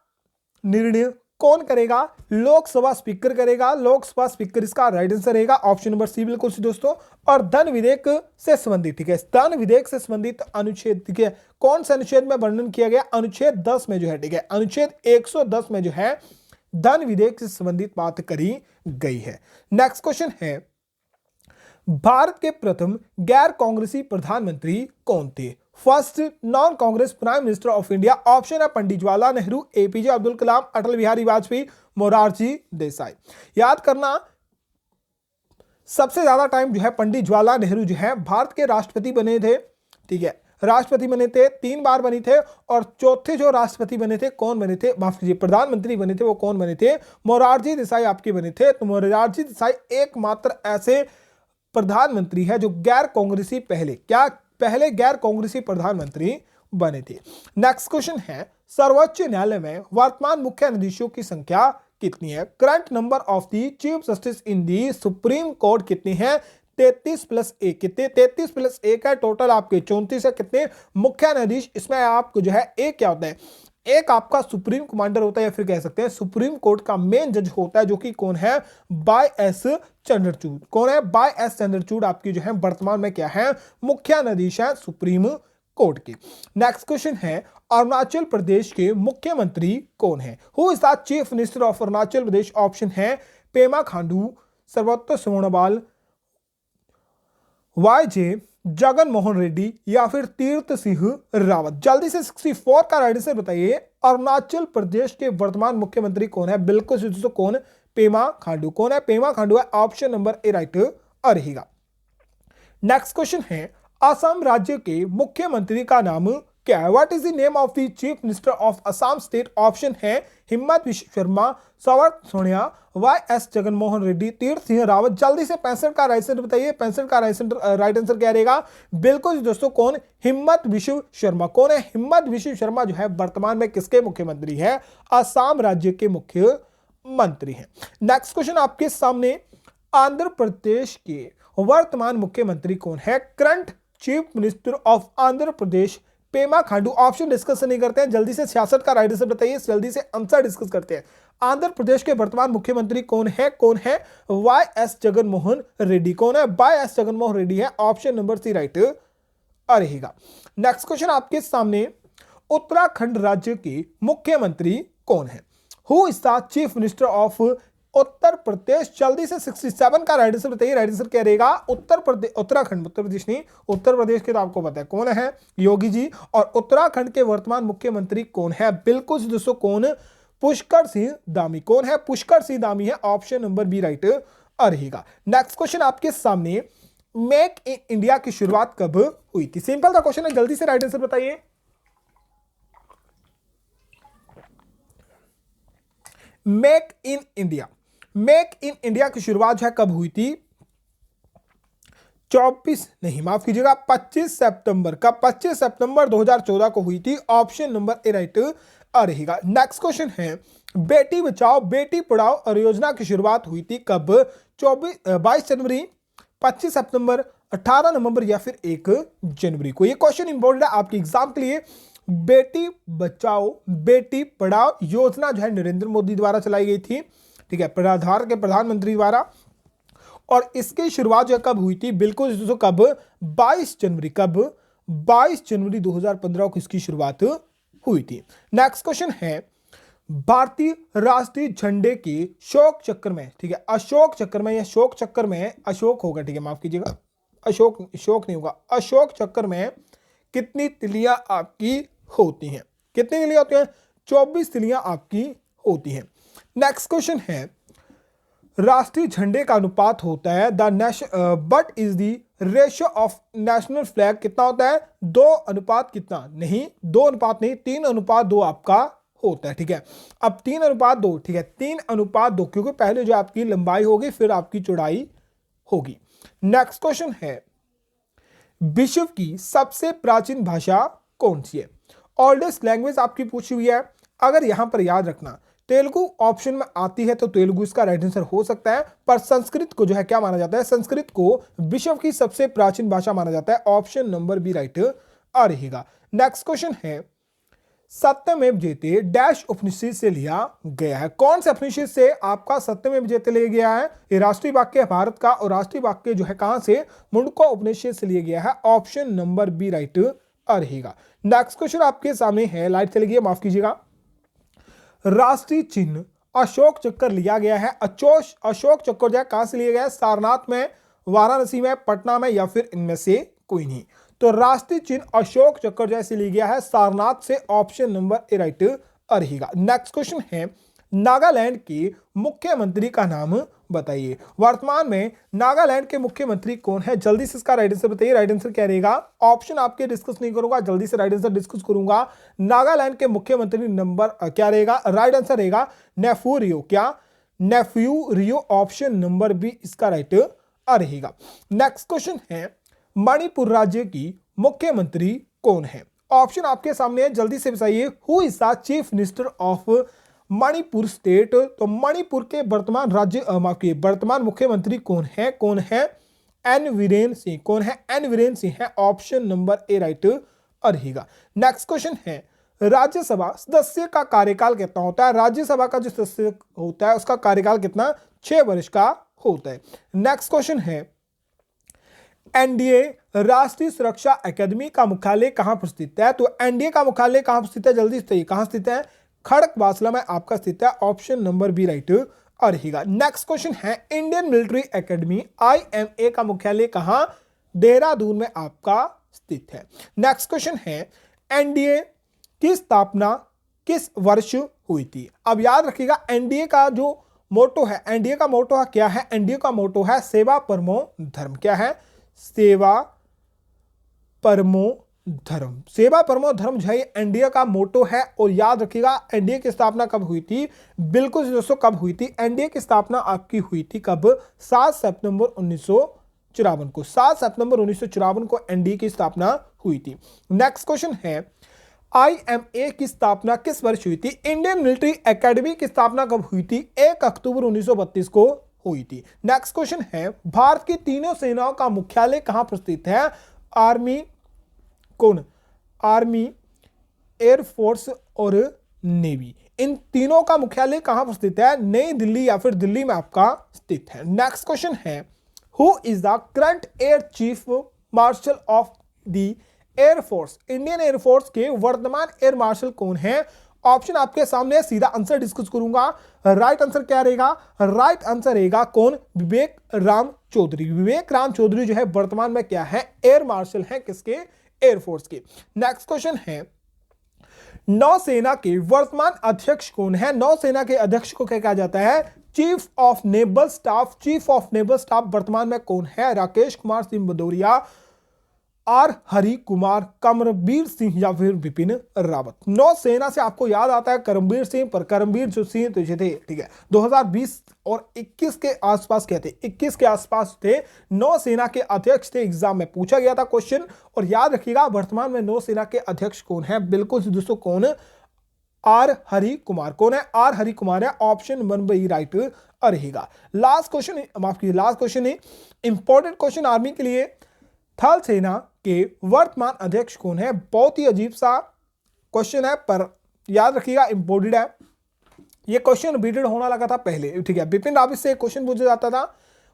निर्णय कौन करेगा? लोकसभा स्पीकर करेगा। लोकसभा स्पीकर इसका राइट आंसर रहेगा, ऑप्शन नंबर सी बिल्कुल सी दोस्तों। और धन विधेयक से संबंधित, ठीक है, धन विधेयक से संबंधित अनुच्छेद, ठीक है, कौन से अनुच्छेद में वर्णन किया गया? अनुच्छेद 10 में जो है, ठीक है, अनुच्छेद 110 में जो है धन विधेयक से संबंधित बात करी गई है। नेक्स्ट क्वेश्चन है, भारत के प्रथम गैर कांग्रेसी प्रधानमंत्री कौन थे? First non Congress prime minister of India, option है पंडित जवाहरलाल नेहरू, एपीजे अब्दुल कलाम, अटल बिहारी वाजपेयी, मोरारजी देसाई। याद करना, सबसे ज्यादा टाइम जो है पंडित जवाहरलाल नेहरू जो है भारत के राष्ट्रपति बने थे, ठीक है, राष्ट्रपति बने थे, 3 बार बने थे। और चौथे जो राष्ट्रपति बने थे, कौन बने थे? माफ कीजिए, प्रधानमंत्री बने थे, वो कौन बने थे? मोरारजी देसाई आपके बने थे। तो मोरारजी देसाई एकमात्र ऐसे प्रधानमंत्री है जो गैर कांग्रेसी पहले गैर कांग्रेसी प्रधानमंत्री बने थे। नेक्स्ट क्वेश्चन है, सर्वोच्च न्यायालय में वर्तमान मुख्य न्यायाधीशों की संख्या कितनी है? Current number of the chief justice in the supreme court कितनी है? 33 + 1 कितने? 33 + 1 है, टोटल आपके 34 है। कितने मुख्य न्यायाधीश? इसमें आपको जो है एक क्या होता है, एक आपका सुप्रीम कमांडर होता है, या फिर कह सकते हैं सुप्रीम कोर्ट का मेन जज होता है, जो कि कौन है? By S Chandrachud. कौन है? बाय एस चंद्रचूड़ आपकी जो है वर्तमान में क्या है? मुख्य न्यायाधीश है सुप्रीम कोर्ट की। नेक्स्ट क्वेश्चन है, अरुणाचल प्रदेश के मुख्यमंत्री कौन है? Who is the chief minister of Arunachal Pradesh? Option है पेमा खांडू, सर्बानंद सोनोवाल, वाईजे जगन मोहन रेड्डी, या फिर तीर्थ सिंह रावत। जल्दी से 64 का राइट आंसर बताइए। अरुणाचल प्रदेश के वर्तमान मुख्यमंत्री कौन है? बिल्कुल दोस्तों, कौन? पेमा खांडू। कौन है? पेमा खांडू है, ऑप्शन नंबर ए राइट रहेगा। नेक्स्ट क्वेश्चन है, असम राज्य के मुख्यमंत्री का नाम क्या है? What is the name of the chief minister of Assam state? Option है हिमंत बिश्व शर्मा, सवर्त सोनिया, वाई.एस. जगनमोहन रेड्डी, तीर्थ सिंह रावत। जल्दी से 65 का राइट आंसर बताइए। 65 का राइट आंसर क्या रहेगा? बिल्कुल दोस्तों, कौन? हिम्मत बिश्व शर्मा। कौन है? हिम्मत बिश्व शर्मा जो है वर्तमान में किसके मुख्यमंत्री है? असम राज्य के मुख्यमंत्री हैं। नेक्स्ट क्वेश्चन आपके सामने, आंध्र प्रदेश के वर्तमान मुख्यमंत्री कौन है? Current chief minister of Andhra Pradesh Pema Khandu. Option discuss नहीं करते हैं, जल्दी से 66 का राइट आंसर बताइए, जल्दी से आंसर डिस्कस करते हैं। आंध्र प्रदेश के वर्तमान मुख्यमंत्री कौन है? कौन है? वाई.एस. जगनमोहन रेड्डी। कौन है? वाई.एस. जगनमोहन रेड्डी है, ऑप्शन नंबर सी राइट रहेगा। नेक्स्ट क्वेश्चन आपके सामने, उत्तराखंड राज्य के मुख्यमंत्री कौन है? Who is the chief minister of Uttar Pradesh? जल्दी से 67 का राइट आंसर बताइए। राइट आंसर क्या रहेगा? उत्तर प्रदेश, उत्तराखंड, उत्तर प्रदेश नहीं, उत्तर प्रदेश के तो आपको पता है कौन है? योगी जी। और उत्तराखंड के वर्तमान मुख्यमंत्री कौन है? बिल्कुल दोस्तों, कौन? पुष्कर सिंह धामी। कौन है? पुष्कर सिंह धामी है, ऑप्शन नंबर बी राइट रहेगा। नेक्स्ट क्वेश्चन आपके सामने, मेक इन इंडिया की शुरुआत कब हुई थी? सिंपल सा क्वेश्चन है, जल्दी से राइट आंसर बताइए। Make in India, make in India की शुरुआत है कब हुई थी? 24 नहीं, माफ कीजिएगा, 25 सितंबर का, 25 सितंबर 2014 को हुई थी, ऑप्शन नंबर ए राइट रहेगा। नेक्स्ट क्वेश्चन है, बेटी बचाओ बेटी पढ़ाओ और योजना की शुरुआत हुई थी कब? 22 जनवरी, 25 सितंबर, 18 नवंबर, या फिर 1 जनवरी को? ये क्वेश्चन इंपॉर्टेंट है आपके एग्जाम के लिए। बेटी बचाओ बेटी पढ़ाओ योजना जो है नरेंद्र मोदी द्वारा चलाई गई थी, ठीक है, भारत के प्रधानमंत्री द्वारा। और इसकी शुरुआत जो कब हुई थी? बिल्कुल दोस्तों, कब? 22 जनवरी। कब? 22 जनवरी 2015 को इसकी शुरुआत हुई थी। नेक्स्ट क्वेश्चन है, भारतीय राष्ट्रीय झंडे के शोक चक्र में, ठीक है, अशोक चक्र में या शोक चक्र में, अशोक होगा, ठीक है, माफ कीजिएगा, अशोक नहीं होगा, अशोक चक्र में कितनी तिलियां आपकी होती हैं? कितनी तिलियां होती हैं? 24 तिलियां आपकी होती हैं। नेक्स्ट क्वेश्चन है, राष्ट्रीय झंडे का अनुपात होता है but is the ratio of national flag कितना होता है? 2 अनुपात कितना? नहीं 2 अनुपात नहीं, 3 अनुपात 2 आपका होता है। ठीक है, अब 3 अनुपात 2, ठीक है 3 अनुपात 2, क्योंकि पहले जो आपकी लंबाई होगी फिर आपकी चौड़ाई होगी। नेक्स्ट क्वेश्चन है, विश्व की सबसे प्राचीन भाषा कौन सी है? ओल्डेस्ट लैंग्वेज आपकी पूछी हुई है। अगर यहां पर याद रखना तेलुगु ऑप्शन में आती है तो तेलुगु इसका राइट आंसर हो सकता है, पर संस्कृत को जो है क्या माना जाता है? संस्कृत को विश्व की सबसे प्राचीन भाषा माना जाता है। ऑप्शन नंबर बी राइट आ रहेगा। नेक्स्ट क्वेश्चन है, सत्यमेव जयते डैश उपनिषद से लिया गया है? कौन से उपनिषद से आपका सत्यमेव जयते लिया गया है? ये राष्ट्रीय वाक्य है भारत का, और राष्ट्रीय वाक्य जो है कहां से? मुंडको उपनिषद से लिया गया है। ऑप्शन नंबर बी राइट आ रहेगा। नेक्स्ट क्वेश्चन आपके सामने है, लाइट चली गई, माफ कीजिएगा। राष्ट्रीय चिन्ह अशोक चक्कर लिया गया है। अशोक चक्कर जो है कहां से लिया गया है? सारनाथ में, वाराणसी में, पटना में, या फिर इनमें से कोई नहीं। तो राष्ट्रीय चिन्ह अशोक चक्कर जैसे लिया गया है सारनाथ से। ऑप्शन नंबर ए राइट रहेगा। नेक्स्ट क्वेश्चन है, नागालैंड के मुख्यमंत्री का नाम बताइए। वर्तमान में नागालैंड के मुख्यमंत्री कौन है? जल्दी से इसका राइट आंसर बताइए। राइट आंसर क्या रहेगा? ऑप्शन आपके डिस्कस नहीं करूंगा, जल्दी से राइट आंसर डिस्कस करूंगा। नागालैंड के मुख्यमंत्री नंबर क्या रहेगा? राइट आंसर रहेगा नेफ्यू रियो। क्या? नेफ्यू रियो। ऑप्शन नंबर बी इसका राइट रहेगा। नेक्स्ट क्वेश्चन है, मणिपुर राज्य की मुख्यमंत्री कौन है? ऑप्शन आपके सामने है, जल्दी से बताइए। Who is the chief minister of Manipur state? तो मणिपुर के वर्तमान वर्तमान मुख्यमंत्री कौन है? कौन है? एन वीरेन सिंह। कौन है? एन वीरेन सिंह है। ऑप्शन नंबर ए राइट रहेगा। नेक्स्ट क्वेश्चन है, राज्यसभा सदस्य का कार्यकाल कितना होता है? राज्यसभा का जो सदस्य होता है उसका कार्यकाल कितना? 6 वर्ष का होता है। नेक्स्ट क्वेश्चन है, एनडीए राष्ट्रीय सुरक्षा अकादमी का मुख्यालय कहां पर स्थित है? तो एनडीए का मुख्यालय कहां पर स्थित है? जल्दी से कहां स्थित है? खड़गवासला में आपका स्थित है। ऑप्शन नंबर बी राइट रहेगा। नेक्स्ट क्वेश्चन है, इंडियन मिलिट्री एकेडमी IMA का मुख्यालय कहां? देहरादून में आपका स्थित है। नेक्स्ट क्वेश्चन है, एनडीए की स्थापना किस वर्ष हुई थी? अब याद रखिएगा एनडीए का जो मोटो है, एनडीए का मोटो क्या है? एनडीए का मोटो है सेवा परमो धर्म। क्या है? सेवा परमो धर्म। सेवा परमो धर्म जो है एनडीए का मोटो है। और याद रखिएगा एनडीए की स्थापना कब हुई थी? बिल्कुल दोस्तों कब हुई थी? एनडीए की स्थापना आपकी हुई थी कब? 7 सितंबर 1954 को। 7 सितंबर 1954 को एनडीए की स्थापना हुई थी। नेक्स्ट क्वेश्चन है, IMA की स्थापना किस वर्ष हुई थी? इंडियन मिलिट्री एकेडमी की स्थापना कब हुई थी? 1 अक्टूबर 1932 को हुई थी। नेक्स्ट क्वेश्चन है, भारत की तीनों सेनाओं का मुख्यालय कहां पर स्थित है? आर्मी, कौन? आर्मी, एयरफोर्स और नेवी। इन तीनों का मुख्यालय कहां पर स्थित है? नई दिल्ली या फिर दिल्ली में आपका स्थित है। नेक्स्ट क्वेश्चन है, who is the current air chief marshal of the air force? Indian air force के वर्तमान एयर मार्शल कौन है? ऑप्शन आपके सामने, सीधा आंसर डिस्कस करूंगा। राइट आंसर क्या रहेगा? राइट आंसर रहेगा कौन? विवेक राम चौधरी। विवेक राम चौधरी जो है वर्तमान में क्या है? एयर मार्शल है। किसके? एयरफोर्स के। नेक्स्ट क्वेश्चन है, नौसेना के वर्तमान अध्यक्ष कौन है? नौसेना के अध्यक्ष को क्या कहा जाता है? Chief of naval staff. Chief of naval staff वर्तमान में कौन है? राकेश कुमार सिंह भदौरिया, आर हरि कुमार, करमबीर सिंह या फिर बिपिन रावत। नौसेना से आपको याद आता है करमबीर सिंह, पर करमबीर जो सिंह तो थे, ठीक है 2020 और 21 के आसपास क्या थे? 21 के आसपास थे, नौसेना के अध्यक्ष थे। एग्जाम में पूछा गया था क्वेश्चन। और याद रखिएगा वर्तमान में नौसेना के अध्यक्ष कौन है? बिल्कुल दोस्तों कौन? आर हरि कुमार। कौन है? आर हरि कुमार है। ऑप्शन वन बी राइट रहेगा। लास्ट क्वेश्चन, माफ कीजिए, लास्ट क्वेश्चन है इंपॉर्टेंट क्वेश्चन आर्मी के लिए। थल सेना के वर्तमान अध्यक्ष कौन है? बहुत ही अजीब सा क्वेश्चन है, पर याद रखिएगा इंपोर्टेंट है। ये क्वेश्चन रिपीटेड होना लगा था पहले, ठीक है। बिपिन रावत से क्वेश्चन पूछा जाता था,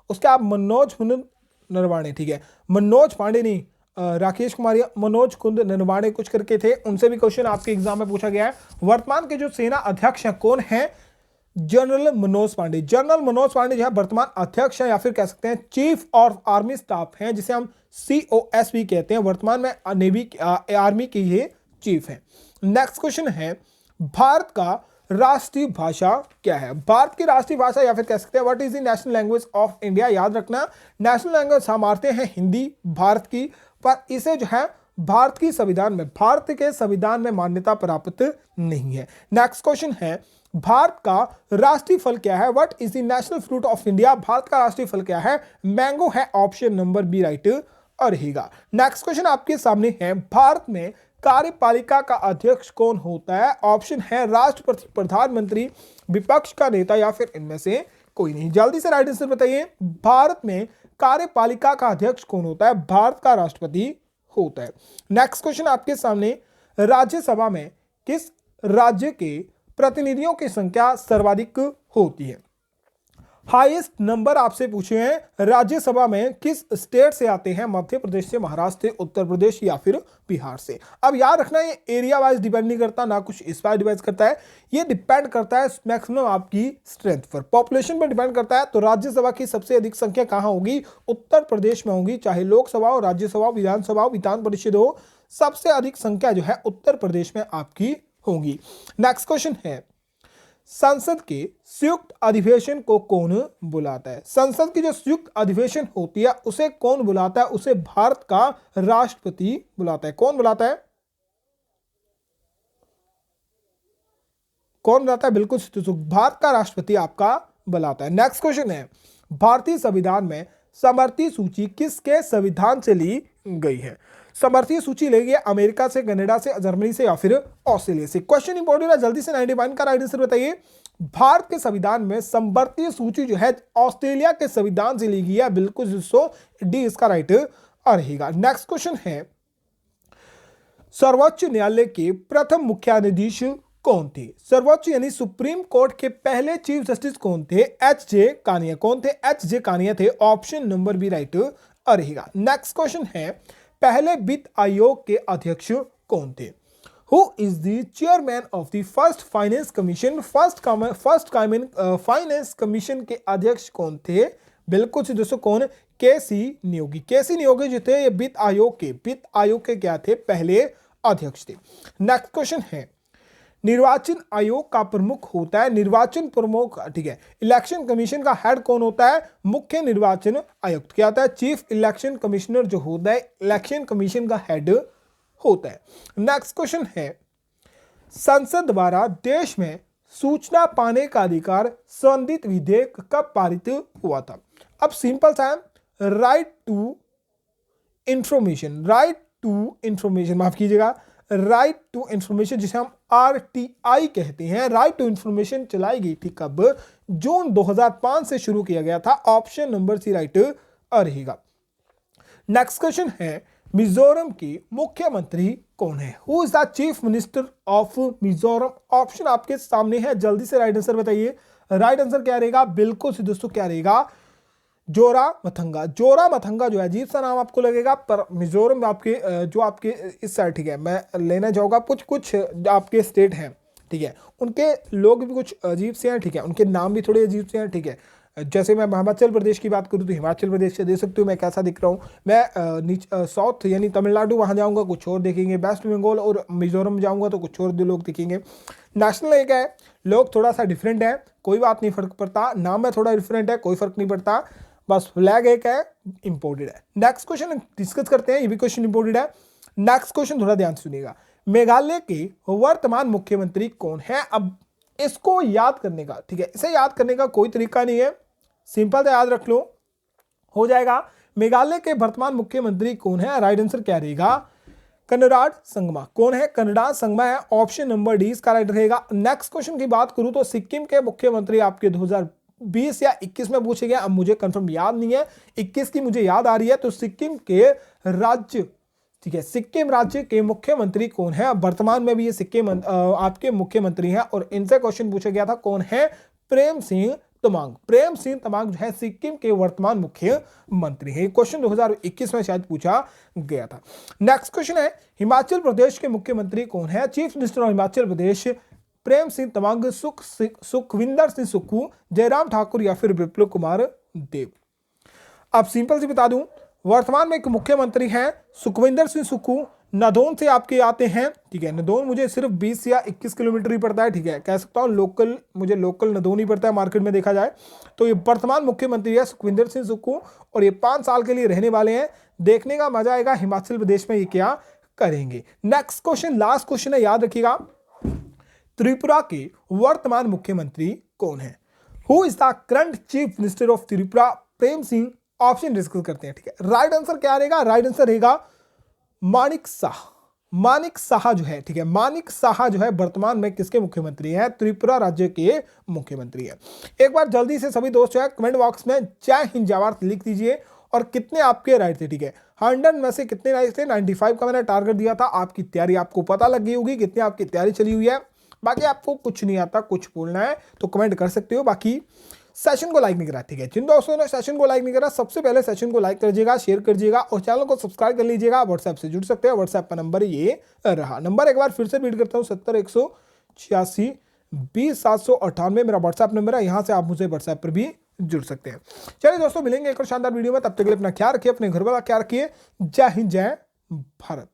उसके आप मनोज कुंद नरवाणे, ठीक है, मनोज पांडे नहीं, राकेश कुमार, मनोज कुंद नरवाणे कुछ करके थे, उनसे भी क्वेश्चन आपके एग्जाम में पूछा गया है। वर्तमान के जो सेना अध्यक्ष हैं कौन है? जनरल मनोज पांडे। जनरल मनोज पांडे जो है वर्तमान अध्यक्ष है, या फिर कह सकते हैं चीफ ऑफ आर्मी स्टाफ हैं, जिसे हम COS भी कहते हैं। वर्तमान में नेवी आर्मी के ये चीफ हैं। नेक्स्ट क्वेश्चन है, भारत का राष्ट्रीय भाषा क्या है? भारत की राष्ट्रीय भाषा या फिर कह सकते हैं what is the national language of India. याद रखना नेशनल लैंग्वेज हम मानते हैं हिंदी भारत की, पर इसे जो है भारत के संविधान में मान्यता प्राप्त नहीं है। नेक्स्ट क्वेश्चन है भारत का राष्ट्रीय फल क्या है? What is the national fruit of India. Bharat का राष्ट्रीय फल क्या है? मैंगो है, ऑप्शन नंबर बी राइट रहेगा। नेक्स्ट क्वेश्चन आपके सामने है भारत में कार्यपालिका का अध्यक्ष कौन होता है? ऑप्शन है राष्ट्रपति, प्रधानमंत्री, विपक्ष का नेता या फिर इनमें से कोई नहीं। जल्दी से राइट आंसर बताइए। भारत में कार्यपालिका का अध्यक्ष कौन होता है? भारत का राष्ट्रपति होता है। नेक्स्ट क्वेश्चन आपके सामने राज्यसभा में किस राज्य के प्रतिनिधियों की संख्या सर्वाधिक होती है? हाईएस्ट नंबर आपसे पूछे हैं राज्यसभा में किस स्टेट से आते हैं? मध्य प्रदेश से, महाराष्ट्र से, उत्तर प्रदेश या फिर बिहार से। अब याद रखना ये एरिया वाइज डिपेंड नहीं करता, ना कुछ इस वाइज डिपेंड करता है, ये डिपेंड करता है मैक्सिमम आपकी स्ट्रेंथ पर, पॉपुलेशन पर डिपेंड करता है। तो राज्यसभा की सबसे अधिक संख्या कहां होगी? उत्तर प्रदेश में होगी, चाहे लोकसभा हो, राज्यसभा हो, विधानसभा हो, विधान परिषद हो, सबसे अधिक संख्या जो है उत्तर प्रदेश में आपकी होगी। नेक्स्ट क्वेश्चन है संसद के संयुक्त अधिवेशन को कौन बुलाता है? संसद की जो संयुक्त अधिवेशन होती है उसे कौन बुलाता है? उसे भारत का राष्ट्रपति बुलाता है। कौन बुलाता है? कौन बुलाता है? बिल्कुल भारत का राष्ट्रपति आपका बुलाता है। नेक्स्ट क्वेश्चन है भारतीय संविधान में समवर्ती सूची किसके संविधान से ली गई है? समवर्ती सूची ली गई अमेरिका से, कनाडा से, जर्मनी से या फिर ऑस्ट्रेलिया से। क्वेश्चन इंपॉर्टेंट है, जल्दी से 91 का राइट आंसर बताइए। भारत के संविधान में समवर्ती सूची जो है ऑस्ट्रेलिया के संविधान से ली गई है। बिल्कुल दोस्तों डी इसका राइट रहेगा। नेक्स्ट क्वेश्चन है सर्वोच्च न्यायालय के प्रथम मुख्य न्यायाधीश कौन थे? सर्वोच्च यानी सुप्रीम कोर्ट के पहले चीफ जस्टिस कौन थे? एच.जे. कानिया। कौन थे? एच.जे. कानिया थे, ऑप्शन नंबर बी राइट रहेगा। नेक्स्ट क्वेश्चन है पहले वित्त आयोग के अध्यक्ष कौन थे? Who is the chairman of the first finance commission? First finance commission के अध्यक्ष कौन थे? बिल्कुल से दोस्तों कौन? के.सी. नियोगी। के.सी. नियोगी जो थे ये वित्त आयोग के क्या थे? पहले अध्यक्ष थे। नेक्स्ट क्वेश्चन है निर्वाचन आयोग का प्रमुख होता है? निर्वाचन प्रमुख, ठीक है। इलेक्शन कमीशन का हेड कौन होता है? मुख्य निर्वाचन आयुक्त। क्या होता है? चीफ इलेक्शन कमिश्नर जो होता है इलेक्शन कमीशन का हेड होता है। नेक्स्ट क्वेश्चन है संसद द्वारा देश में सूचना पाने का अधिकार संबंधित विधेयक कब पारित हुआ था? अब सिंपल सा है राइट टू इंफॉर्मेशन, माफ कीजिएगा, राइट टू इंफॉर्मेशन जिसे हम RTI कहते हैं, राइट टू इंफॉर्मेशन चलाई गई थी कब? जून 2005 से शुरू किया गया था। ऑप्शन नंबर सी राइट रहेगा। नेक्स्ट क्वेश्चन है मिजोरम की मुख्यमंत्री कौन है? Who is the chief minister of Mizoram? Option आपके सामने है, जल्दी से राइट आंसर बताइए। राइट आंसर क्या रहेगा? बिल्कुल से दोस्तों क्या रहेगा? जोरामथंगा। जोरामथंगा जो है अजीब सा नाम आपको लगेगा, पर मिजोरम में आपके जो आपके इस साइड, ठीक है, मैं लेना चाहूँगा कुछ आपके स्टेट हैं, ठीक है, उनके लोग भी कुछ अजीब से हैं, ठीक है, उनके नाम भी थोड़े अजीब से हैं, ठीक है। जैसे मैं हिमाचल प्रदेश की बात करूँ तो हिमाचल प्रदेश से देख सकते हो मैं कैसा दिख रहा हूँ। मैं साउथ यानी तमिलनाडु वहाँ जाऊँगा कुछ और देखेंगे, वेस्ट बंगाल और मिजोरम जाऊँगा तो कुछ और भी लोग दिखेंगे। नेशनल एक है, लोग थोड़ा सा डिफरेंट है, कोई बात नहीं, फर्क पड़ता, नाम में थोड़ा डिफरेंट है, कोई फर्क नहीं पड़ता, बस फ्लैग एक है, इंपोर्टेड है। नेक्स्ट क्वेश्चन डिस्कस करते हैं, ये भी क्वेश्चन इंपोर्टेड है। नेक्स्ट क्वेश्चन थोड़ा ध्यान से सुनिएगा। मेघालय के वर्तमान मुख्यमंत्री कौन है? अब इसको याद करने का, ठीक है, इसे याद करने का कोई तरीका नहीं है, सिंपल से याद रख लो, हो जाएगा। मेघालय के वर्तमान मुख्यमंत्री कौन है? राइट आंसर क्या रहेगा? कनराड संगमा। कौन है? कनराड संगमा है, ऑप्शन नंबर डी इसका राइट रहेगा। नेक्स्ट क्वेश्चन की बात करूं तो सिक्किम के मुख्यमंत्री आपके 2020 या 21 में पूछे गए, अब मुझे कंफर्म याद नहीं है, 21 की मुझे याद आ रही है, तो सिक्किम के राज्य, ठीक है, सिक्किम राज्य के मुख्यमंत्री कौन है? वर्तमान में भी ये सिक्किम आपके मुख्यमंत्री हैं और इनसे क्वेश्चन पूछा गया था, कौन है? प्रेम सिंह तमांग। प्रेम सिंह तमांग जो है सिक्किम के वर्तमान मुख्यमंत्री है। क्वेश्चन 2021 में शायद पूछा गया था। नेक्स्ट क्वेश्चन है हिमाचल प्रदेश के मुख्यमंत्री कौन है? Chief minister of Himachal Pradesh Prem Singh Tamang, Sukhvinder Singh Sukhu, Jairam Thakur या फिर विप्लव कुमार देव। अब सिंपल से बता दूं, वर्तमान में एक मुख्यमंत्री हैं सुखविंदर सिंह सुक्खू, नदौन से आपके आते हैं, ठीक है। नदौन मुझे सिर्फ 20 या 21 किलोमीटर ही पड़ता है, ठीक है, कह सकता हूँ लोकल, मुझे लोकल नदौन ही पड़ता है मार्केट में देखा जाए तो। ये वर्तमान मुख्यमंत्री है सुखविंदर सिंह सुक्खू और ये 5 साल के लिए रहने वाले हैं। देखने का मजा आएगा हिमाचल प्रदेश में ये क्या करेंगे। नेक्स्ट क्वेश्चन, लास्ट क्वेश्चन है, याद रखिएगा। त्रिपुरा के वर्तमान मुख्यमंत्री कौन है? Who is the current chief minister of Tripura? Prem Singh. Option discuss करते हैं, ठीक है। राइट आंसर क्या रहेगा? राइट आंसर रहेगा मानिक शाह। मानिक शाह जो है, ठीक है, मानिक शाह जो है वर्तमान में किसके मुख्यमंत्री हैं? त्रिपुरा राज्य के मुख्यमंत्री हैं। एक बार जल्दी से सभी दोस्त जो है कमेंट बॉक्स में जय हिंद जय भारत लिख दीजिए और कितने आपके राइट थे, ठीक है। 100 में से कितने राइट थे? 95 का मैंने टारगेट दिया था। आपकी तैयारी आपको पता लग गई होगी, कितनी आपकी तैयारी चली हुई है। बाकी आपको कुछ नहीं आता, कुछ बोलना है तो कमेंट कर सकते हो। बाकी सेशन को लाइक नहीं करा, ठीक है। जिन दोस्तों ने सेशन को लाइक नहीं करा, सबसे पहले सेशन को लाइक करिएगा, शेयर करिएगा और चैनल को सब्सक्राइब कर लीजिएगा। व्हाट्सएप से जुड़ सकते हैं, व्हाट्सएप का नंबर ये रहा। नंबर एक बार फिर से रीड करता हूँ, 70 186 20 798 मेरा व्हाट्सएप नंबर है। यहाँ से आप मुझे व्हाट्सएप पर भी जुड़ सकते हैं। चलिए दोस्तों, मिलेंगे एक और शानदार वीडियो में, तब तक के लिए अपना ख्याल रखिए, अपने घर वाला ख्याल रखिए। जय हिंद जय भारत।